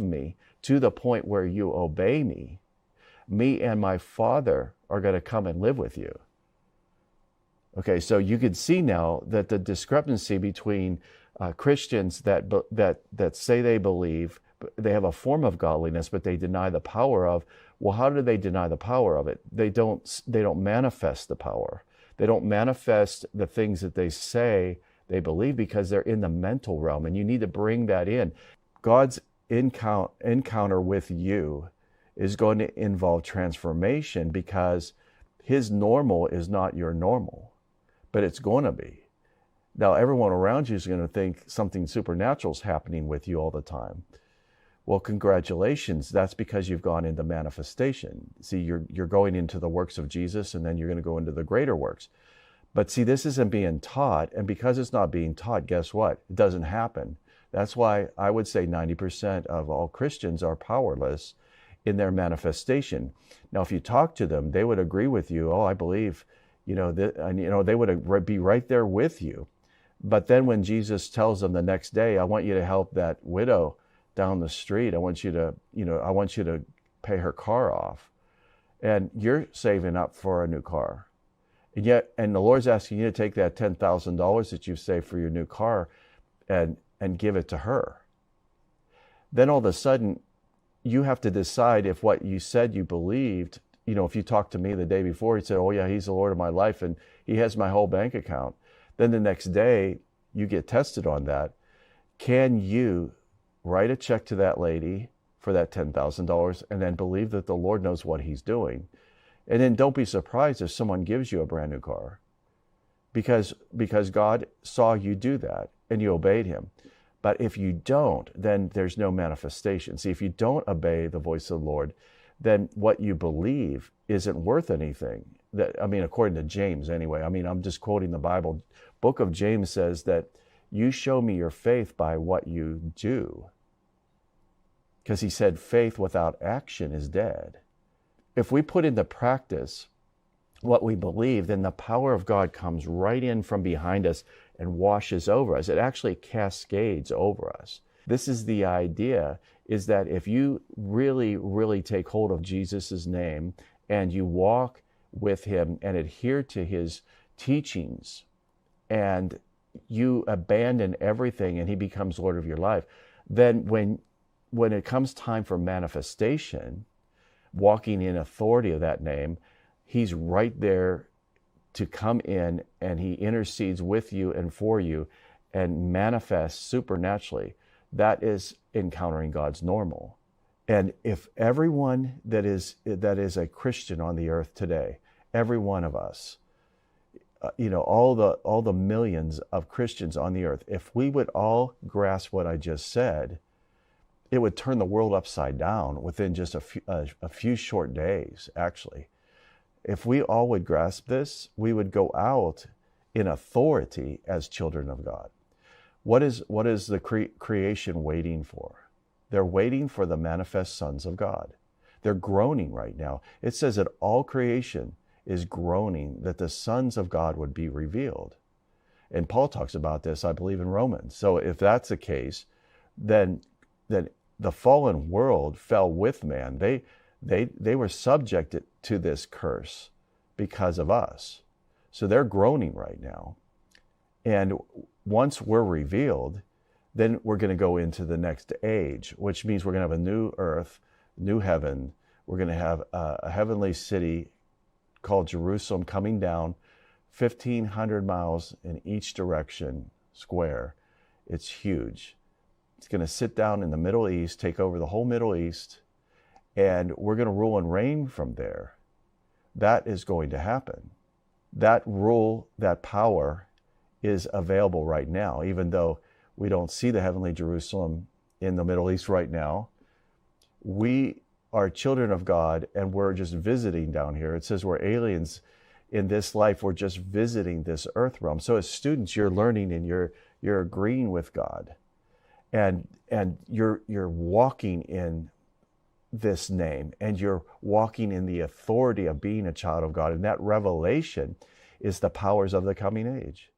love me to the point where you obey me, me and my Father are going to come and live with you. Okay, so you could see now that the discrepancy between Christians that say they believe, they have a form of godliness, but they deny the power of. Well, how do they deny the power of it? They don't manifest the power. They don't manifest the things that they say they believe because they're in the mental realm, and you need to bring that in. God's encounter with you is going to involve transformation because his normal is not your normal, but it's going to be. Now, everyone around you is going to think something supernatural is happening with you all the time. Well, congratulations. That's because you've gone into manifestation. See, you're going into the works of Jesus, and then you're going to go into the greater works. But see, this isn't being taught, and because it's not being taught, guess what? It doesn't happen. That's why I would say 90% of all Christians are powerless in their manifestation. Now, if you talk to them, they would agree with you. Oh, I believe, they would be right there with you. But then when Jesus tells them the next day, I want you to help that widow down the street. I want you to pay her car off. And you're saving up for a new car. And the Lord's asking you to take that $10,000 that you've saved for your new car and give it to her. Then all of a sudden, you have to decide if what you said you believed, if you talked to me the day before, he said, oh yeah, he's the Lord of my life and he has my whole bank account. Then the next day, you get tested on that. Can you write a check to that lady for that $10,000 and then believe that the Lord knows what he's doing? And then don't be surprised if someone gives you a brand new car because God saw you do that and you obeyed him. But if you don't, then there's no manifestation. See, if you don't obey the voice of the Lord, then what you believe isn't worth anything. According to James anyway. I'm just quoting the Bible. Book of James says that you show me your faith by what you do. Because he said faith without action is dead. If we put into practice what we believe, then the power of God comes right in from behind us and washes over us. It actually cascades over us. This is the idea, is that if you really, really take hold of Jesus' name and you walk with him and adhere to his teachings and you abandon everything and he becomes Lord of your life, then when it comes time for manifestation, walking in authority of that name, he's right there to come in and he intercedes with you and for you and manifests supernaturally. That is encountering God's normal. And if everyone that is a Christian on the earth today, every one of us, all the millions of Christians on the earth, if we would all grasp what I just said, it would turn the world upside down within just a few short days, actually. If we all would grasp this, we would go out in authority as children of God. What is the creation waiting for? They're waiting for the manifest sons of God. They're groaning right now. It says that all creation is groaning that the sons of God would be revealed. And Paul talks about this, I believe, in Romans. So if that's the case, then the fallen world fell with man. They were subjected to this curse because of us. So they're groaning right now. And once we're revealed, then we're going to go into the next age, which means we're going to have a new earth, new heaven. We're going to have a heavenly city called Jerusalem coming down 1,500 miles in each direction, square. It's huge. It's going to sit down in the Middle East, take over the whole Middle East, and we're going to rule and reign from there. That is going to happen. That rule, that power is available right now, even though we don't see the heavenly Jerusalem in the Middle East right now. We are children of God, and we're just visiting down here. It says we're aliens in this life. We're just visiting this earth realm. So as students, you're learning and you're agreeing with God. And you're walking in this name, and you're walking in the authority of being a child of God. And that revelation is the powers of the coming age.